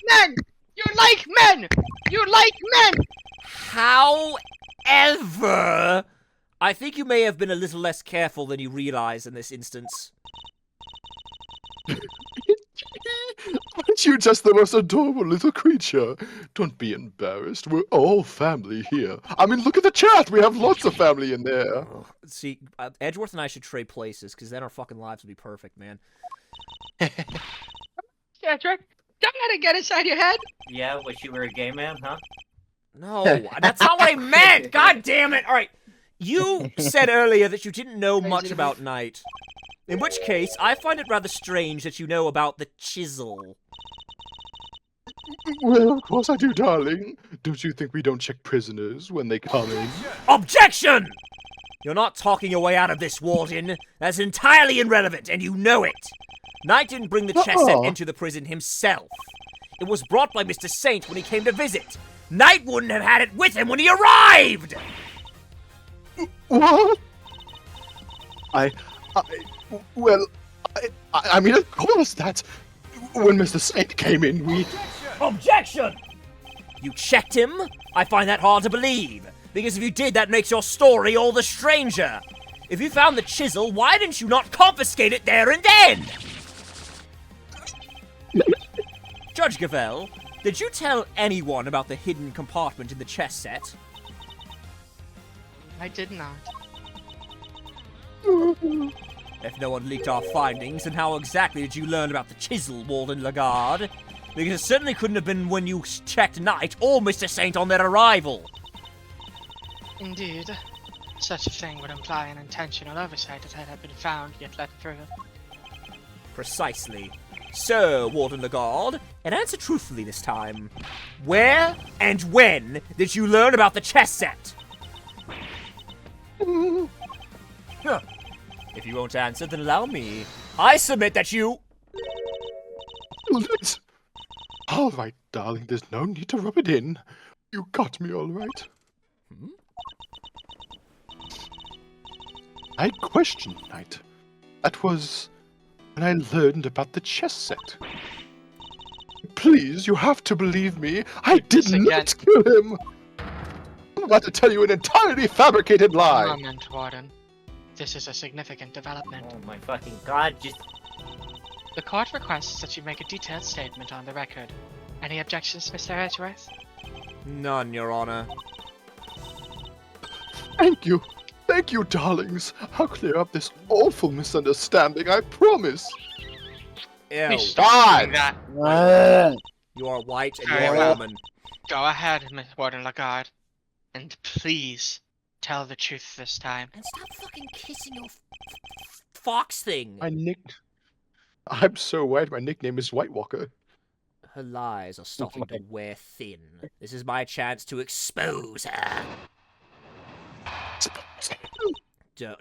men! You're like men! You're like men! However, I think you may have been a little less careful than you realize in this instance. Aren't you just the most adorable little creature? Don't be embarrassed. We're all family here. I mean, look at the chat. We have lots of family in there. See, Edgeworth and I should trade places, because then our fucking lives would be perfect, man. Cedric, don't let it get inside your head. Yeah, wish you were a gay man, huh? No, that's not what I meant! God damn it! Alright, you said earlier that you didn't know much about Knight. In which case, I find it rather strange that you know about the chisel. Well, of course I do, darling. Don't you think we don't check prisoners when they come in? Objection! You're not talking your way out of this, Warden. That's entirely irrelevant, and you know it. Knight didn't bring the chess set into the prison himself. It was brought by Mr. Saint when he came to visit. Knight wouldn't have had it with him when he arrived! What? I mean, of course, that when Mr. Saint came in, we... Objection! You checked him? I find that hard to believe. Because if you did, that makes your story all the stranger. If you found the chisel, why didn't you not confiscate it there and then? Judge Gavelle, did you tell anyone about the hidden compartment in the chess set? I did not. If no one leaked our findings, then how exactly did you learn about the chisel, Walden Lagarde? Because it certainly couldn't have been when you checked Knight or Mr. Saint on their arrival. Indeed. Such a thing would imply an intentional oversight that had been found yet let through. Precisely. So, Warden Lagarde, and answer truthfully this time. Where and when did you learn about the chess set? Huh. If you won't answer, then allow me. I submit that you... All right, darling, there's no need to rub it in. You got me all right. Hmm? I questioned Knight. That was when I learned about the chess set. Please, you have to believe me. I did not kill him. I'm about to tell you an entirely fabricated lie. Moment, Warden. This is a significant development. Oh my fucking god, just... The court requests that you make a detailed statement on the record. Any objections, Mr. Edgeworth? None, Your Honor. Thank you. Thank you, darlings. I'll clear up this awful misunderstanding, I promise. Ew. Please stop doing that. You are white and Very you are a well. woman. Go ahead, Miss Warden Lagarde. And please, tell the truth this time. And stop fucking kissing your fox thing. I'm so white, my nickname is White Walker. Her lies are starting to wear thin. This is my chance to expose her.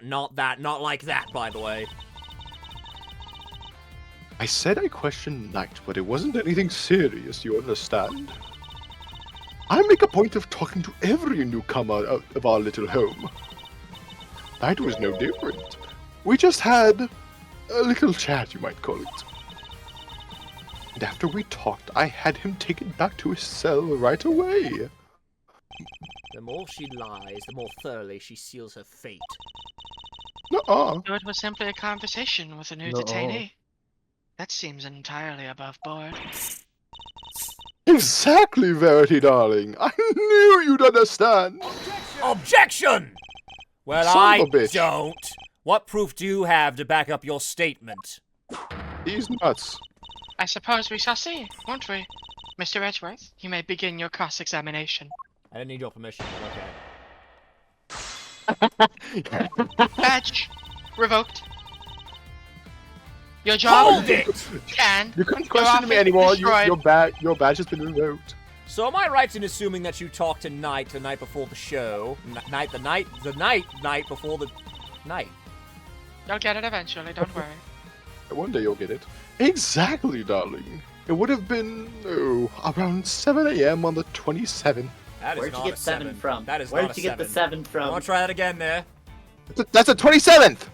Not like that, by the way. I said I questioned Knight, but it wasn't anything serious, you understand? I make a point of talking to every newcomer out of our little home. Knight was no different. We just had a little chat, you might call it. And after we talked, I had him taken back to his cell right away. The more she lies, the more thoroughly she seals her fate. Nuh-uh. So it was simply a conversation with a new detainee. That seems entirely above board. Exactly, Verity, darling. I knew you'd understand. Objection! Well, Son of a bitch. don't. What proof do you have to back up your statement? These nuts. I suppose we shall see, won't we? Mr. Edgeworth, you may begin your cross-examination. I didn't need your permission, but okay. Badge revoked. Your job Hold it! and You can't your question me office anymore. destroyed. Your badge has been revoked. So am I right in assuming that you talked to Knight the night before the show? The night before the night. You'll get it eventually, don't worry. One day you'll get it. Exactly, darling. It would have been, around 7 a.m. on the 27th. That is Where'd you not get a 7 from? That is Where'd not you a get the 7. 7 from? I want to try that again there. That's the 27th!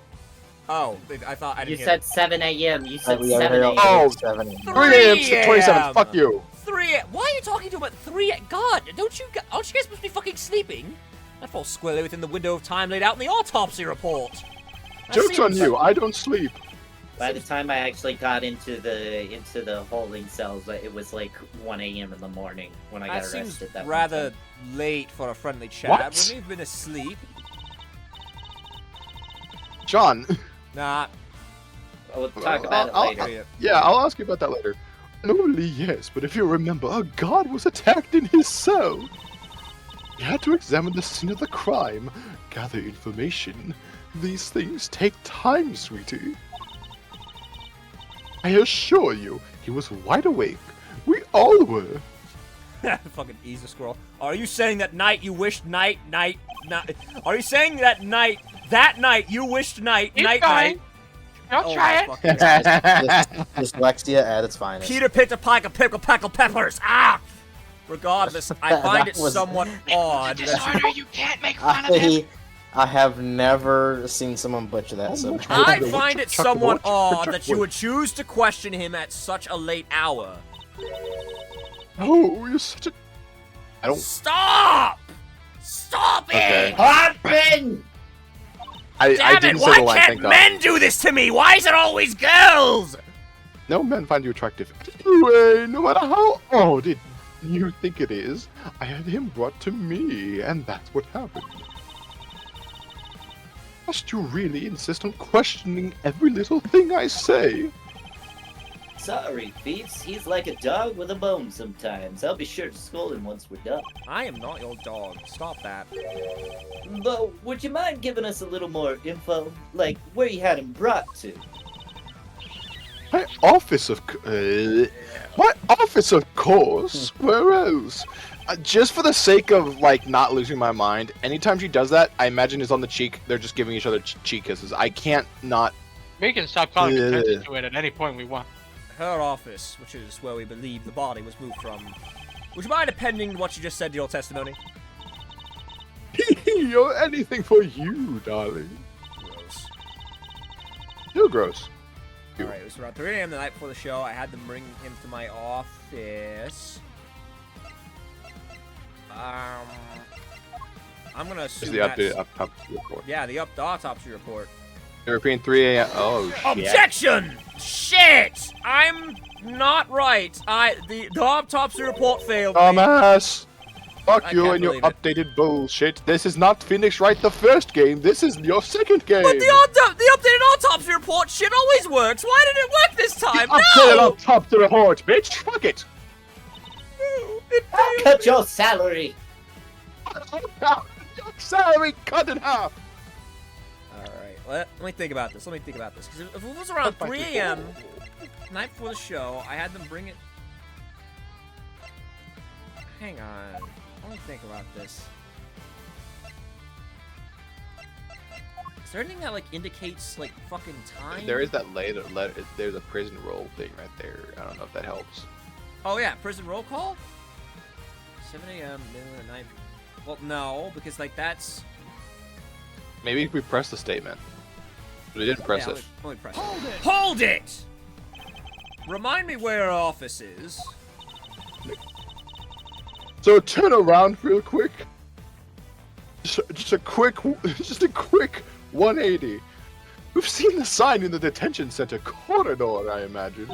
Oh, I thought I You didn't said 7 a.m. You said we 7 already a.m. Oh, 7. 3 a.m. 27th. Fuck you. 3 Why are you talking to him at 3 God, aren't you guys supposed to be fucking sleeping? That falls squarely within the window of time laid out in the autopsy report. That Joke's on seems- you, I don't sleep. By the time I actually got into the holding cells, it was like 1 a.m. in the morning when I got That seems arrested. That one rather time. late for a friendly chat. What? Wouldn't you have been asleep? John, Nah. We'll talk about it later. yeah, I'll ask you about that later. Normally, yes, but if you remember, a guard was attacked in his cell. He had to examine the scene of the crime, gather information. These things take time, sweetie. I assure you, he was wide awake. We all were. Fucking easy squirrel. Are you saying that night you wished night? Are you saying that night you wished night? Keep going. Don't Oh, try it. fucking- Dyslexia at its finest. Peter picked a pack of pickled peppers. Ah! Regardless, I find it That was- somewhat odd. that Disorder, you can't make fun of him. I have never seen someone butcher that so much. I Chuck- find it Chuck- somewhat Chuck- odd Chuck- that you would choose to question him at such a late hour. Oh, you're such a... I don't... Stop! Stop Okay. it! Husband! I Damn it! didn't say Why the line, can't thank God. men do this to me? Why is it always girls? No men find you attractive. Anyway, no matter how odd it you think it is, I had him brought to me, and that's what happened. Must you really insist on questioning every little thing I say? Sorry, Beats. He's like a dog with a bone sometimes. I'll be sure to scold him once we're done. I am not your dog. Stop that. But would you mind giving us a little more info? Like, where you had him brought to? My office, of course. Where else? Just for the sake of like not losing my mind, anytime she does that, I imagine it's on the cheek. They're just giving each other cheek kisses. I can't not. We can stop calling attention to it at any point we want. Her office, which is where we believe the body was moved from. Would you mind appending what you just said to your testimony? You're anything for you, darling. Gross. You're gross. Alright, it was around 3 a.m. the night before the show. I had them bring him to my office. I'm gonna Is assume the that's... updated autopsy report. Yeah, the autopsy report. European 3 a.m. Oh shit. Objection! Shit! I'm not right. The autopsy report failed me. Dumbass! Fuck I you can't and your believe it. updated bullshit. This is not Phoenix Wright the first game. This is your second game. But the updated autopsy report shit always works. Why didn't it work this time? Updated No! autopsy report, bitch. Fuck it. It I'll failed. cut your salary! Your salary cut in half. Alright, let me think about this. Because if it was around 3 a.m., night before the show, I had them bring it... Hang on. Let me think about this. Is there anything that, like, indicates, like, fucking time? There is that letter. There's a prison roll thing right there. I don't know if that helps. Oh, yeah, prison roll call? 7 a.m., middle of the night. Well, no, because, like, that's... Maybe if we press the statement. But we didn't press yeah, it. let me press it. Hold it! Remind me where our office is. So turn around real quick. Just a quick 180. We've seen the sign in the detention center corridor, I imagine.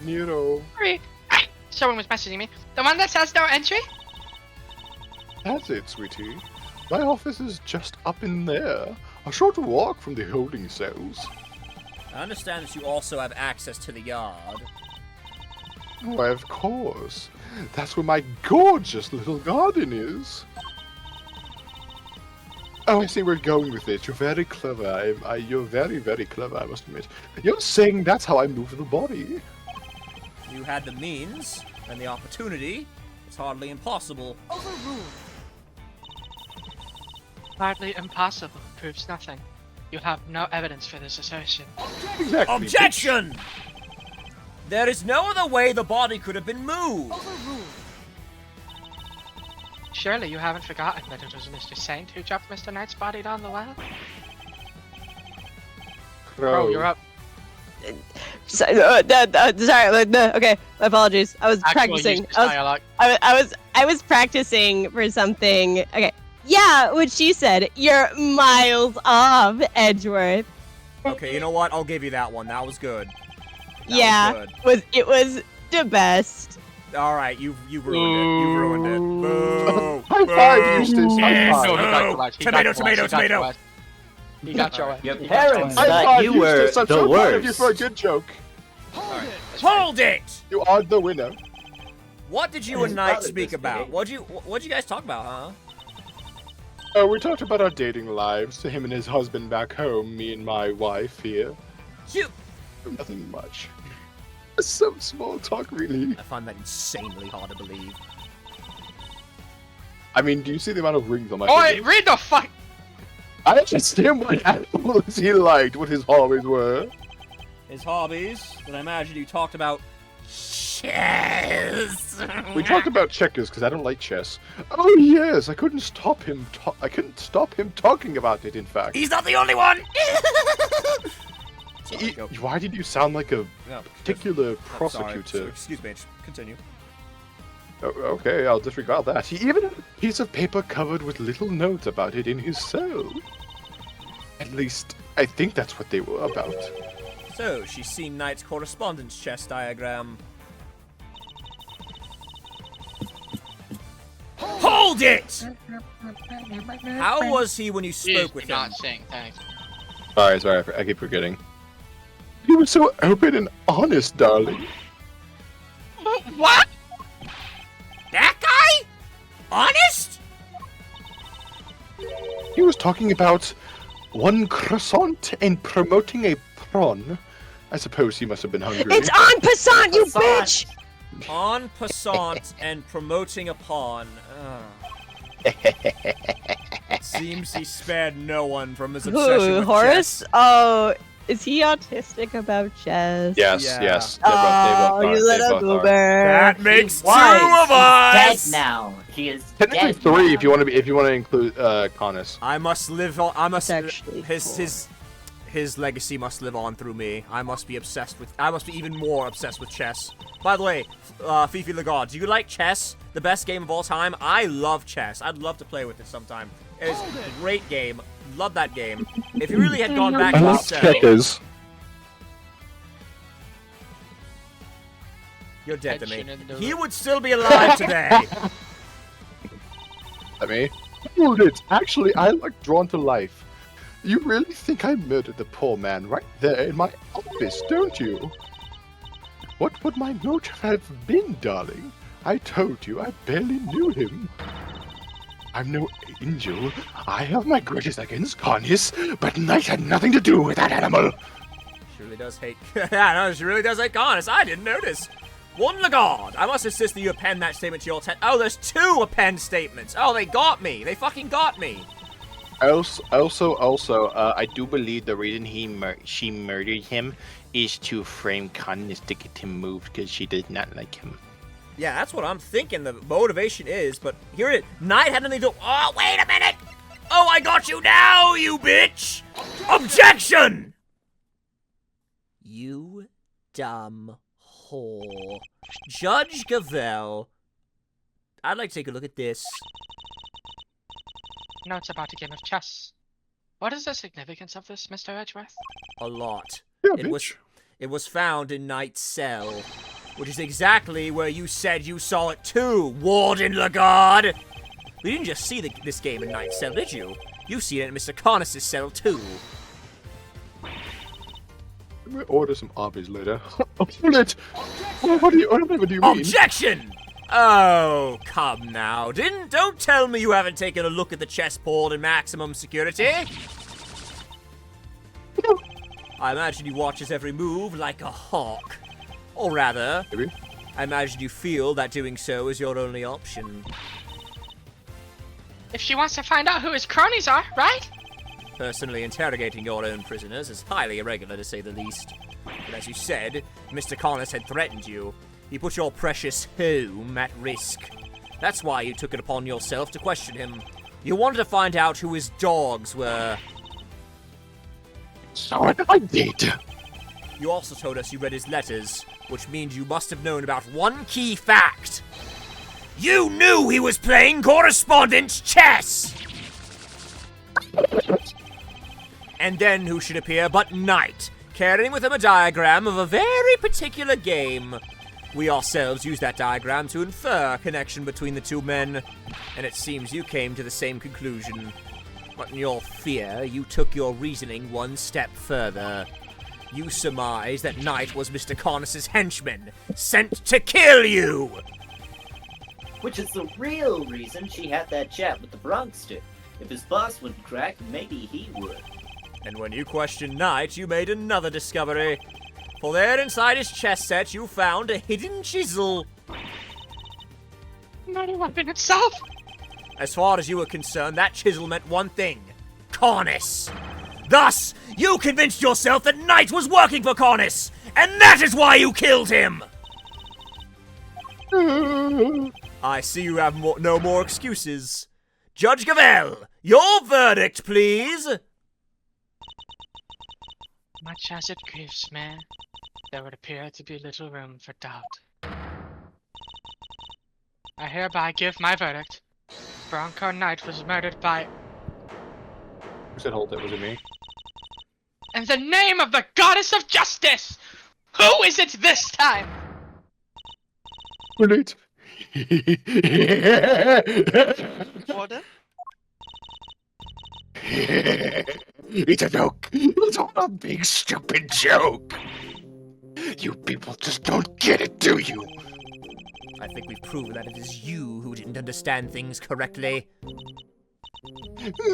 Nero. Hurry. Ah, someone was messaging me. The one that says no entry? That's it, sweetie. My office is just up in there. A short walk from the holding cells. I understand that you also have access to the yard. Why, of course. That's where my gorgeous little garden is. Oh, I see where you're going with this. You're very clever. You're very, very clever, I must admit. You're saying that's how I move the body. You had the means and the opportunity. It's hardly impossible. Hardly impossible. Proves nothing. You have no evidence for this assertion. Exactly. Objection! There is no other way the body could have been moved. Surely you haven't forgotten that it was Mr. Saint who dropped Mr. Knight's body down the well? Bro, you're up. Sorry, okay, my apologies. I was Actual practicing. useless dialogue. I was practicing for something. Okay. Yeah, what she said. You're miles off, Edgeworth. Okay, you know what? I'll give you that one. That was good. Yeah, it was the best. All right, you ruined it. You ruined it. Boo! High five, Eustace. High Yes. five. No, he got Oh, your word. He tomato, got your word. tomato, He got your tomato. word. He got your word. Your He got your parents word. High thought five, you were Eustace. I'm the so proud of you worst. for a good joke. Hold it! You are the winner. What did you and Knight speak about? What'd you guys talk about, huh? We talked about our dating lives. Him and his husband back home. Me and my wife here. You. Nothing much. Some small talk, really. I find that insanely hard to believe. I mean, do you see the amount of rings on my Oi, finger? read the fuck. I asked him what animals he liked, what his hobbies were. His hobbies, but I imagine you talked about chess. We talked about checkers because I don't like chess. Oh yes, I couldn't stop him. I couldn't stop him talking about it. In fact, He's not the only one. why did you sound like a No, particular I'm sorry. prosecutor? So, excuse me. Just continue. Oh, okay, I'll disregard that. He even had a piece of paper covered with little notes about it in his cell. At least, I think that's what they were about. So she's seen Knight's correspondence chess diagram. Hold it! How was he when you He spoke is with him? not saying thanks. Sorry, I keep forgetting. He was so open and honest, darling. What? That guy? Honest? He was talking about one croissant and promoting a prawn. I suppose he must have been hungry. It's en passant, you bitch! En passant and promoting a pawn. Seems he spared no one from his obsession Who, with Horace? chess. Oh, is he autistic about chess? Yes, Yeah. yes. Oh, you little goober. That makes two Was. of us. He's dead now. He is Technically dead three now. if you want to include Connus. I must live on. I must. It's actually His legacy must live on through me. I must be even more obsessed with chess. By the way, Fifi Lagarde, do you like chess? The best game of all time? I love chess. I'd love to play with it sometime. It is a great game. Love that game. If you really had gone back I to love cell, checkers. you're dead to me. Attention in the He room. would still be alive today. Let me. Hold it. Actually, I like Drawn to Life. You really think I murdered the poor man right there in my office, don't you? What would my motive have been, darling? I told you I barely knew him. I'm no angel. I have my grudges against Cornus, but Knight had nothing to do with that animal. She really does hate. Yeah, no, she really does hate Cornus. I didn't notice. One Lagarde, I must insist that you append that statement to your Oh, there's two append statements. Oh, they got me. They fucking got me. Also, I do believe the reason she murdered him is to frame Cornus to get him moved because she does not like him. Yeah, that's what I'm thinking the motivation is, but here it is. Knight had nothing to do. Oh, wait a minute! Oh, I got you now, you bitch! Objection! You dumb whore. Judge Gavel. I'd like to take a look at this. Notes about a game of chess. What is the significance of this, Mr. Edgeworth? A lot. Yeah, It was found in Knight's cell, which is exactly where you said you saw it too, Warden Lagarde! We didn't just see this game in Knight's cell, did you? You've seen it in Mr. Cornus' cell too. I'm gonna order some Arby's later. Hold it! What do you mean? Objection! Oh, come now. Don't tell me you haven't taken a look at the chessboard in maximum security. I imagine you watch his every move like a hawk. Or rather, Maybe. I imagine you feel that doing so is your only option. If she wants to find out who his cronies are, right? Personally interrogating your own prisoners is highly irregular, to say the least. But as you said, Mr. Cornus had threatened you. He put your precious home at risk. That's why you took it upon yourself to question him. You wanted to find out who his dogs were. So I did. You also told us you read his letters, which means you must have known about one key fact. You knew he was playing correspondence chess! And then who should appear but Knight, carrying with him a diagram of a very particular game. We ourselves used that diagram to infer a connection between the two men, and it seems you came to the same conclusion. But in your fear, you took your reasoning one step further. You surmised that Knight was Mr. Carnus's henchman, sent to kill you! Which is the real reason she had that chat with the Bronxster. If his boss wouldn't crack, maybe he would. And when you questioned Knight, you made another discovery. For there inside his chess set, you found a hidden chisel. Not a weapon itself. As far as you were concerned, that chisel meant one thing. Carnus. Thus, you convinced yourself that Knight was working for Carnus, and that is why you killed him! I see you have no more excuses. Judge Gavel, your verdict, please! Much as it grieves me, there would appear to be little room for doubt. I hereby give my verdict. Bronco Knight was murdered by... Who said hold it? Was it me? In the name of the Goddess of Justice! Who is it this time? Relate. Order? It's a joke. It's all a big stupid joke. You people just don't get it, do you? I think we've proven that it is you who didn't understand things correctly.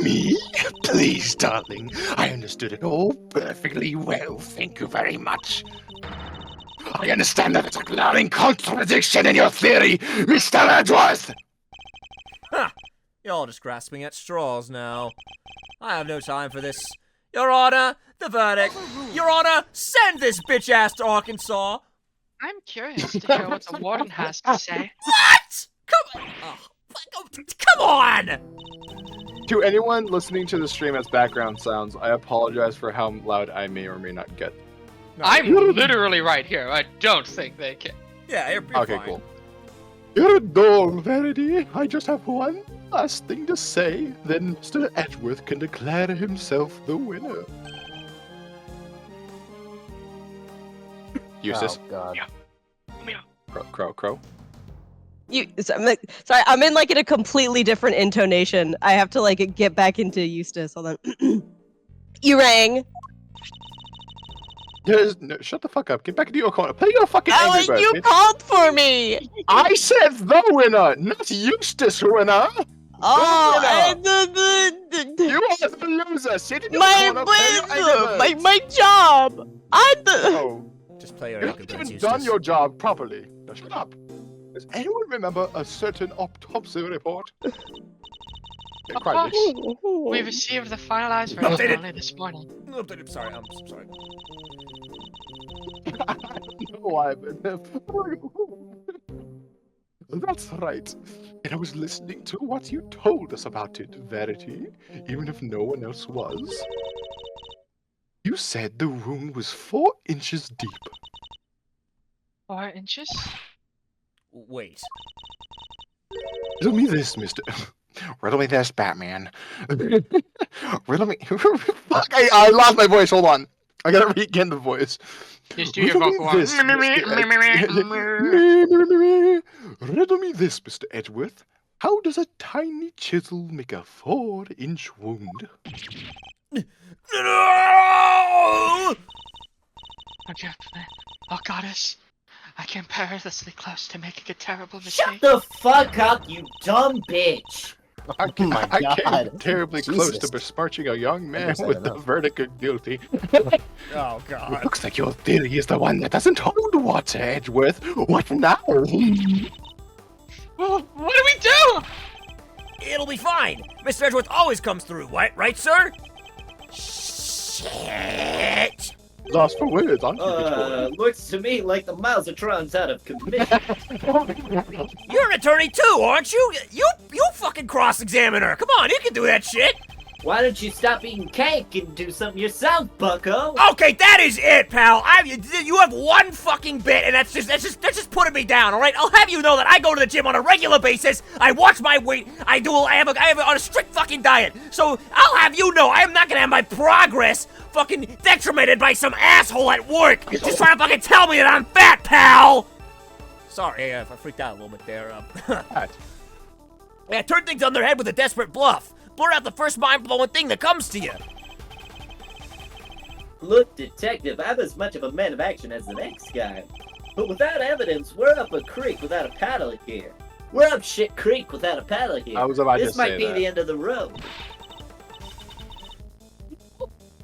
Me? Please, darling. I understood it all perfectly well. Thank you very much. I understand that it's a glaring contradiction in your theory, Mr. Edgeworth. Ha! You're just grasping at straws now. I have no time for this. Your Honor, the verdict. Your Honor, send this bitch-ass to Arkansas. I'm curious to hear what the warden has to say. What? Come on! Oh, come on! To anyone listening to the stream as background sounds, I apologize for how loud I may or may not get. I'm literally right here. I don't think they can. Yeah, you're Okay, fine. cool. You're dull, Verity. I just have one last thing to say, then Mr. Edgeworth can declare himself the winner. Eustace? Oh, God. Crow. Sorry, I'm in like in a completely different intonation. I have to like get back into Eustace. Hold on. You rang. No, shut the fuck up. Get back into your corner. Play your fucking Angry Birds, You bitch. called for me. I said the winner, not Eustace winner. Oh, You are the loser. Sit in your my corner. Play your Angry Birds. my job. Oh, Just play your you Angry haven't Birds, even Eustace. done your job properly. Now shut up. Does anyone remember a certain autopsy report? Yeah, Of cry, course. bitch. We received the finalized version Updated. only this morning. I'm sorry. I don't know why, but that's right. And I was listening to what you told us about it, Verity, even if no one else was. You said the wound was 4 inches deep. 4 inches? Wait. Riddle me this, Mr. Riddle me this, Batman. Riddle me. Fuck, I lost my voice. Hold on. I gotta regain the voice. Just do your vocal one. Riddle me this, Mr. Edgeworth. How does a tiny chisel make a 4-inch wound? Forgive me. Oh, Goddess. I came perilously close to making a terrible Shut mistake. the fuck up, you dumb bitch! I came God. terribly close to Jesus. besmirching a young man That's with the enough. verdict of guilty. Oh, It God. looks like your theory is the one that doesn't hold water, Edgeworth. What now? Well, what do we do? It'll be fine. Mr. Edgeworth always comes through, right, sir? Shit. Lost for words, aren't you, Victoria? Looks to me like the Mousatron's out of commission. You're an attorney too, aren't you? You fucking cross-examine her. Come on, you can do that shit. Why don't you stop eating cake and do something yourself, bucko? Okay, that is it, pal. You have one fucking bit, and that's just putting me down. All right, I'll have you know that I go to the gym on a regular basis. I watch my weight. I have on a strict fucking diet. So I'll have you know I am not gonna have my progress fucking detrimented by some asshole at work just trying to fucking tell me that I'm fat, pal. Sorry, I freaked out a little bit there. Yeah, turn things on their head with a desperate bluff. Blurt out the first mind-blowing thing that comes to you. Look, detective, I'm as much of a man of action as the next guy. But without evidence, we're up a creek without a paddle here. We're up shit creek without a paddle here. I was about to This say might be that. the end of the road.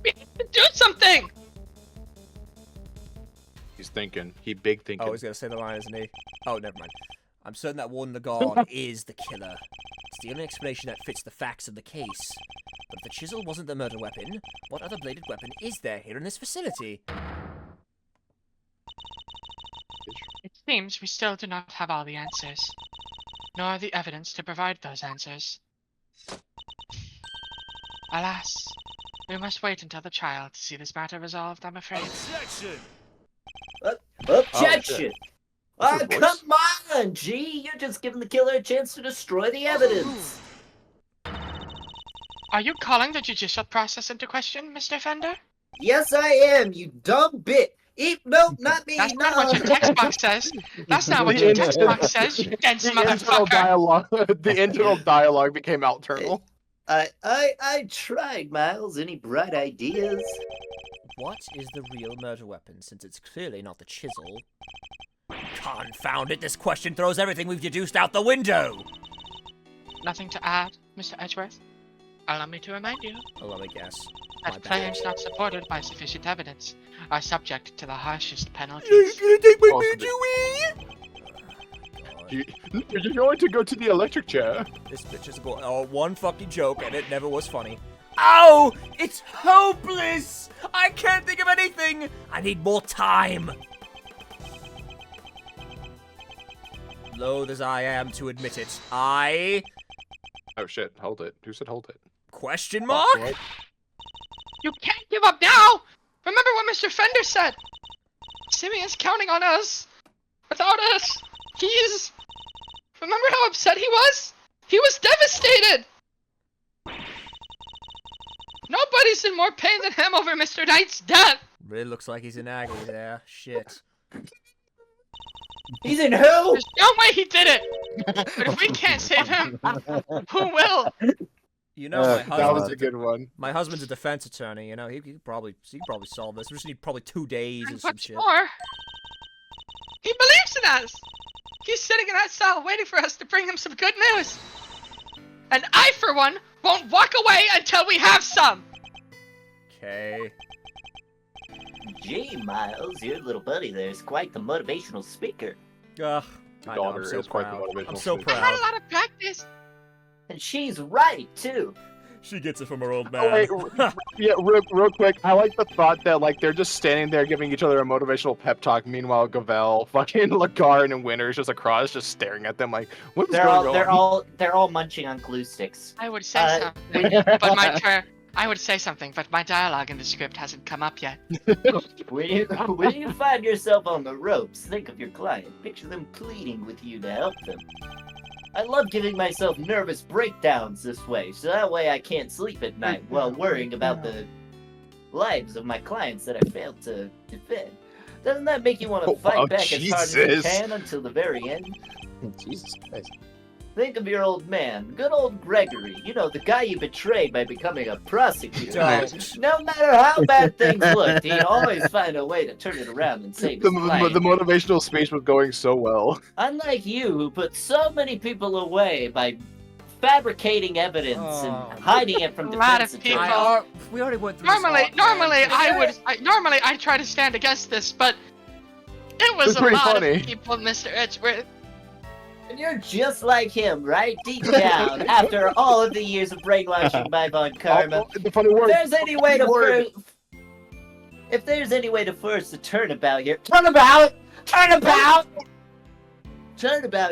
Do something! He's thinking. He big thinking. Oh, he's gonna say the line, isn't he? Oh, never mind. I'm certain that Warden Lagarde is the killer. It's the only explanation that fits the facts of the case. But if the chisel wasn't the murder weapon, what other bladed weapon is there here in this facility? It seems we still do not have all the answers, nor the evidence to provide those answers. Alas, we must wait until the trial to see this matter resolved, I'm afraid. Objection! Objection! What's your voice? Come on, G! You're just giving the killer a chance to destroy the evidence! Are you calling the judicial process into question, Mr. Fender? Yes, I am, you dumb bit! No, not me, That's no! not what your text box says. That's not what your text box says, you dense The internal motherfucker. dialogue. The internal dialogue became outernal. I tried, Miles. Any bright ideas? What is the real murder weapon, since it's clearly not the chisel? Confound it, this question throws everything we've deduced out the window! Nothing to add, Mr. Edgeworth? Allow me to remind you Oh, let me guess. My that bad. claims not supported by sufficient evidence are subject to the harshest You're penalties. gonna take my Also, You're going to go to the electric chair. This bitch is going. Oh, one fucking joke, and it never was funny. Oh, it's hopeless! I can't think of anything! I need more time! Loath as I am to admit it, I... Oh shit, hold it. Who said hold it? Question mark? What? You can't give up now! Remember what Mr. Fender said! Simeon's counting on us! Without us, he's... Remember how upset he was? He was devastated! Nobody's in more pain than him over Mr. Knight's death! Really looks like he's in agony there. Shit. He's in who? There's no way he did it! But if we can't save him, who will? You know, my That was a husband's good one. my husband's a defense attorney. You know, he could probably solve this. We just need probably 2 days or And some what's shit. more, he believes in us! He's sitting in that cell waiting for us to bring him some good news! And I, for one, won't walk away until we have some! Okay. Gee, Miles, your little buddy there is quite the motivational speaker. Ugh. I know, I'm Daughter so is quite the proud. motivational I'm so speaker. I had a proud. lot of practice! And she's right, too. She gets it from her old Oh, man. wait, yeah, real quick. I like the thought that like they're just standing there giving each other a motivational pep talk. Meanwhile, Gavel, fucking Lagarde, and Winters just across, just staring at them like, what is going on? They're all munching on glue sticks. I would say something, but my dialogue in the script hasn't come up yet. When you find yourself on the ropes, think of your client. Picture them pleading with you to help them. I love giving myself nervous breakdowns this way, so that way I can't sleep at night while worrying about the lives of my clients that I failed to defend. Doesn't that make you want to Oh, fight wow, back as hard as you Jesus. can until the very end? Jesus Christ. Think of your old man, good old Gregory. You know, the guy you betrayed by becoming a prosecutor. Don't. No matter how bad things looked, he'd always find a way to turn it around and save The, his client. the motivational speech was going so well. Unlike you, who put so many people away by fabricating evidence Oh. and hiding it from A lot defense of attorneys. people. We already went through this Normally, all, normally I try to stand against this, but it was It's a pretty lot funny. of people, Mr. Edgeworth. And you're just like him, right? Deep down, after all of the years of brainwashing by Von Karma. The funny word. If there's any way to Word. if there's any way to force a turnabout here, turnabout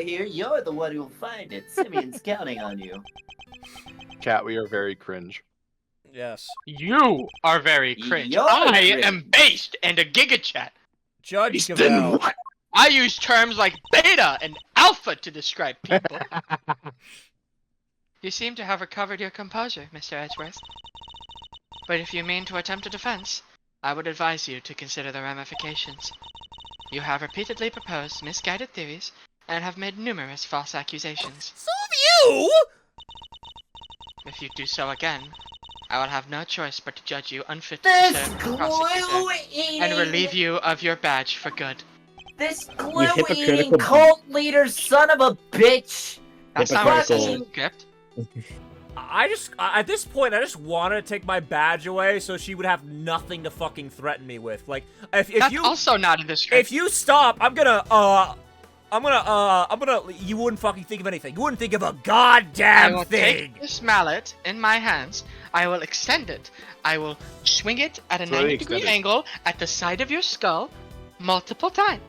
here, you're the one who'll find it. Simeon's counting on you. Cat, we are very cringe. Yes. You are very cringe. You're I cringe. am based and a gigachat. Judge Then Gavel. what? I use terms like beta and alpha to describe people. You seem to have recovered your composure, Mr. Edgeworth. But if you mean to attempt a defense, I would advise you to consider the ramifications. You have repeatedly proposed misguided theories and have made numerous false accusations. So have you? If you do so again, I will have no choice but to judge you unfit to This serve as a glue prosecutor eating. and relieve you of your badge for good. This glue eating hypocritical- cult leader son of a bitch. That's not what it says in Hypocritical. the script. At this point, I just wanted to take my badge away so she would have nothing to fucking threaten me with. Like, if That's you also not in the script. if you stop, you wouldn't fucking think of anything. You wouldn't think of a I goddamn will thing. take this mallet in my hands. I will extend it. I will swing it at a Slowly 90-degree extend it. angle at the side of your skull multiple times.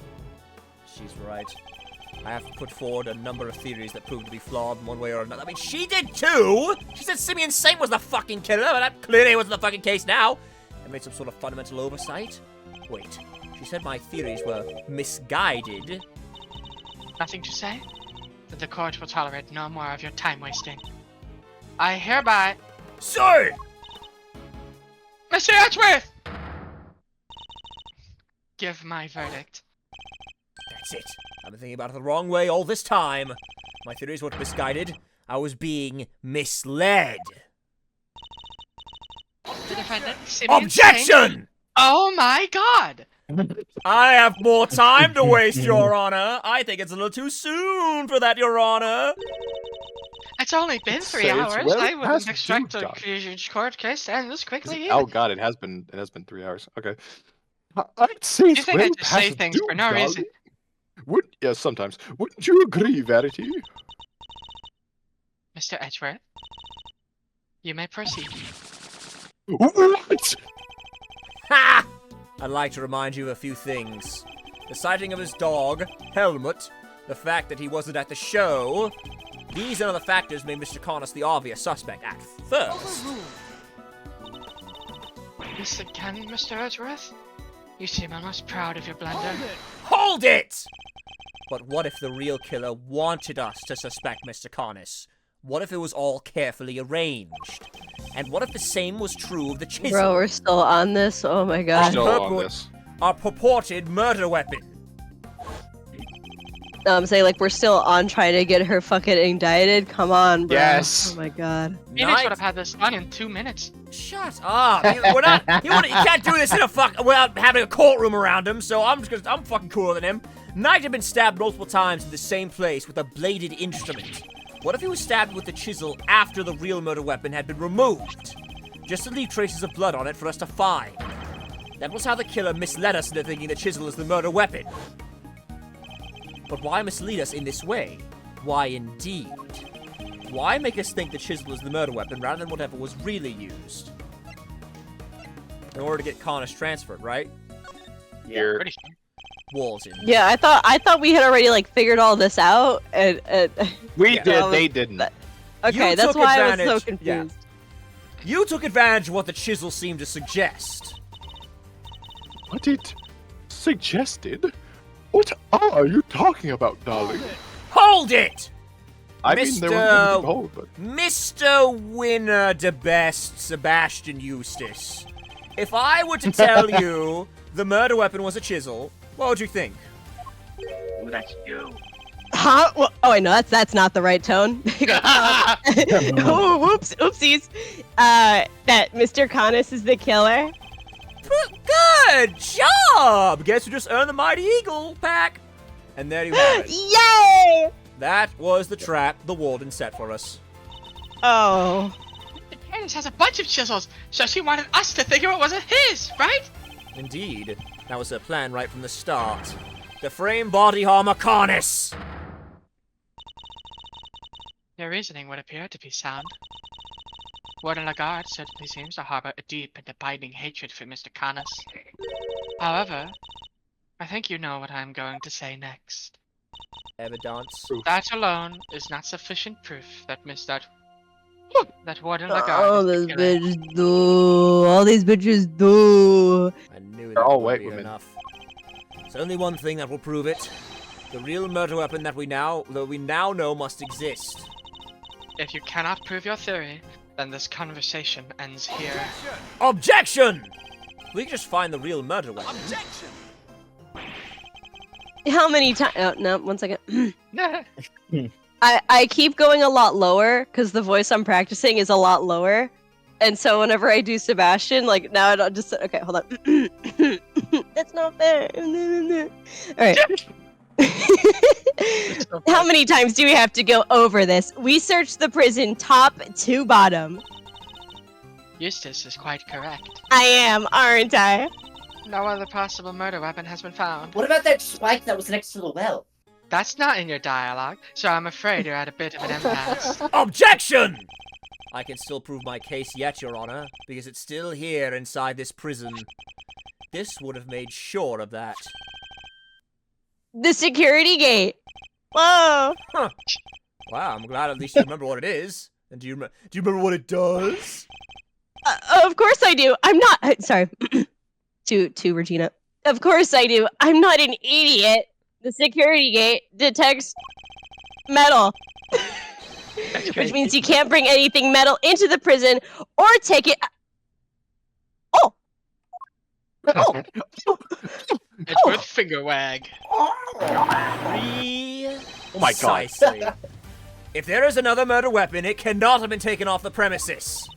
She's right. I have put forward a number of theories that proved to be flawed in one way or another. I mean, she did too! She said Simeon Saint was the fucking killer, but that clearly wasn't the fucking case now. I made some sort of fundamental oversight. Wait, she said my theories were misguided. Nothing to say? Then the court will tolerate no more of your time wasting. I hereby... Sir! Mr. Edgeworth! Give my verdict. That's it. I've been thinking about it the wrong way all this time. My theories weren't misguided. I was being misled. The defendant, Simeon Saint- Objection! Oh my god! I have more time to waste, Your Honor. I think it's a little too soon for that, Your Honor. It's only been 3 Say it's hours. well I wouldn't past expect due, a Doc. court case to end this quickly Oh either. god, it has been 3 hours. Okay. I'd say You it's think I well just say past things due, for no darling. reason? Yes, sometimes. Wouldn't you agree, Verity? Mr. Edgeworth, you may proceed. What? Ha! I'd like to remind you of a few things. The sighting of his dog, Helmut, the fact that he wasn't at the show. These and other factors made Mr. Connors the obvious suspect at first. This again, Mr. Edgeworth? You seem almost proud of your blunder. Hold it! But what if the real killer wanted us to suspect Mr. Connors? What if it was all carefully arranged? And what if the same was true of the chisel? Bro, we're still on this. Oh my god. Still on purport- this. Our purported murder weapon. Say like we're still on trying to get her fucking indicted. Come on, bro. Yes. Oh my god. Phoenix Night- would have had this done in 2 minutes. Shut up! We're not. You can't do this in a without having a courtroom around him. So I'm fucking cooler than him. Knight had been stabbed multiple times in the same place with a bladed instrument. What if he was stabbed with the chisel after the real murder weapon had been removed, just to leave traces of blood on it for us to find? That was how the killer misled us into thinking the chisel is the murder weapon. But why mislead us in this way? Why indeed? Why make us think the chisel is the murder weapon rather than whatever was really used? In order to get Connors transferred, right? You're Pretty sure. Walton. Yeah, I thought we had already like figured all this out. And We Yeah. did, they didn't. okay, You that's took why I was so advantage- confused. You took advantage of what the chisel seemed to suggest. what it suggested? What are you talking about, darling? Hold it! I mean, there was Mr. nothing to hold, but Mr. Winner de Best Sebastian Eustace. If I were to tell you the murder weapon was a chisel, what would you think? Ooh, that's you. Huh? Well, oh, wait, no, that's not the right tone. Oh, whoops, oopsies. That Mr. Connors is the killer. Good job! Guess who just earned the Mighty Eagle pack? And there you have it. Yay! That was the trap the warden set for us. Oh. The Candace has a bunch of chisels, so she wanted us to think it wasn't his, right? Indeed. That was her plan right from the start. To frame body armor Connors! Your reasoning would appear to be sound. Warden Lagarde certainly seems to harbor a deep and abiding hatred for Mr. Connors. However, I think you know what I'm going to say next. Evidence. That alone is not sufficient proof that Mr. That warden All Lagarde this is the killer. bitch do. All these bitches do. I knew They're that all would white be women. enough. There's only one thing that will prove it. The real murder weapon that we now know must exist. If you cannot prove your theory, then this conversation ends here. Objection! We can just find the real murder weapon. How many times? Oh, no, 1 second. Nah. I keep going a lot lower because the voice I'm practicing is a lot lower. And so whenever I do Sebastian, like now I don't just okay, hold on. That's not fair. Alright. How many times do we have to go over this? We searched the prison top to bottom. Eustace is quite correct. I am, aren't I? No other possible murder weapon has been found. What about that spike that was next to the well? That's not in your dialogue, so I'm afraid you're at a bit of an impasse. Objection! I can still prove my case yet, Your Honor, because it's still here inside this prison. This would have made sure of that. The security gate. Whoa. Huh. Wow, I'm glad at least you remember what it is. And do you remember what it does? Of course I do. I'm not. Sorry. to Regina. Of course I do. I'm not an idiot. The security gate detects metal. Which means you can't bring anything metal into the prison or take it. Oh! Oh! It's worth finger wag. Oh my God. Precisely. If there is another murder weapon, it cannot have been taken off the premises.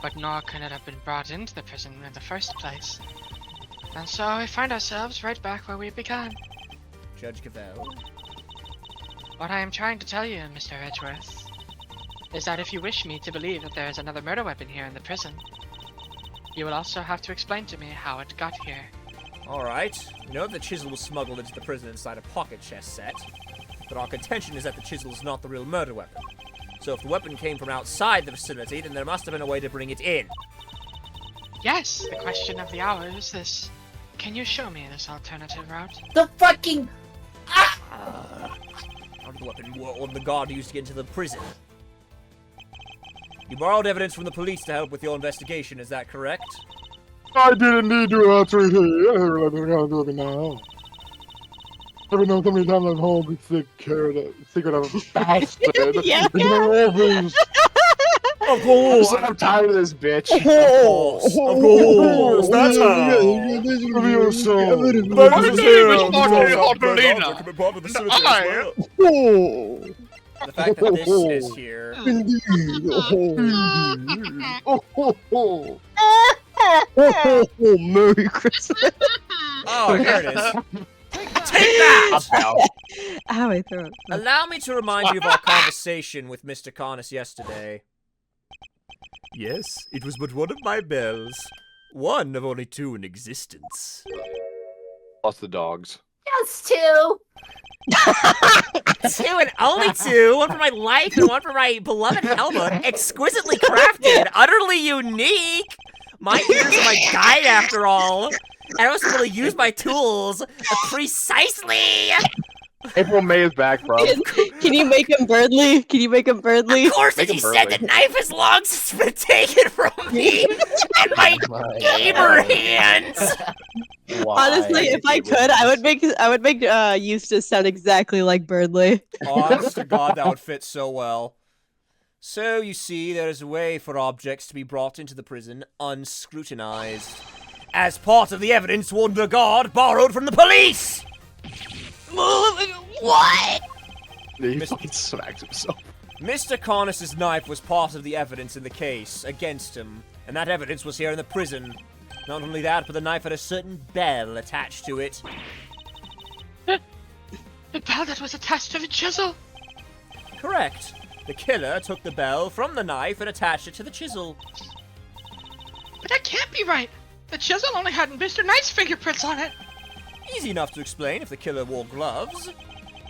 But nor can it have been brought into the prison in the first place. And so we find ourselves right back where we began. Judge Cavell. What I am trying to tell you, Mr. Edgeworth, is that if you wish me to believe that there is another murder weapon here in the prison, you will also have to explain to me how it got here. Alright, we know that the chisel was smuggled into the prison inside a pocket chest set, but our contention is that the chisel is not the real murder weapon. So if the weapon came from outside the facility, then there must have been a way to bring it in. Yes, the question of the hour is this. Can you show me this alternative route? The fucking. How did the weapon work on the guard used to get into the prison? You borrowed evidence from the police to help with your investigation, is that correct? I didn't need to answer it. I don't do it now. Never know how many times I've home with the secret of a bastard. Yeah. It's my office. Of course! I'm tired of this bitch. Of course! That's how! The fact that this is here. Merry Christmas. Oh, here it is. Take that! Ow, my throat. Allow me to remind you of our conversation with Mr. Carnes yesterday. Yes, it was but one of my bells. One of only two in existence. Plus the dogs. Just two. Two and only two. One for my life and one for my beloved Helmut. Exquisitely crafted, utterly unique. My ears are my guide after all. And I was able to use my tools precisely. April May is back, bro. Can you make him Birdly? Can you make him Birdly? Of course, Make as you him said, burly. the knife has long since been taken from me and my gamer hands. Honestly, if I could, I would make Eustace sound exactly like Birdly. Honest to God, that would fit so well. So, you see, there is a way for objects to be brought into the prison unscrutinized. As part of the evidence Warden Lagarde borrowed from the police! What? He fucking smacked himself. Mr. Carnes' knife was part of the evidence in the case against him, and that evidence was here in the prison. Not only that, but the knife had a certain bell attached to it. The bell that was attached to the chisel! Correct. The killer took the bell from the knife and attached it to the chisel. But that can't be right! The chisel only had Mr. Knight's fingerprints on it! Easy enough to explain if the killer wore gloves.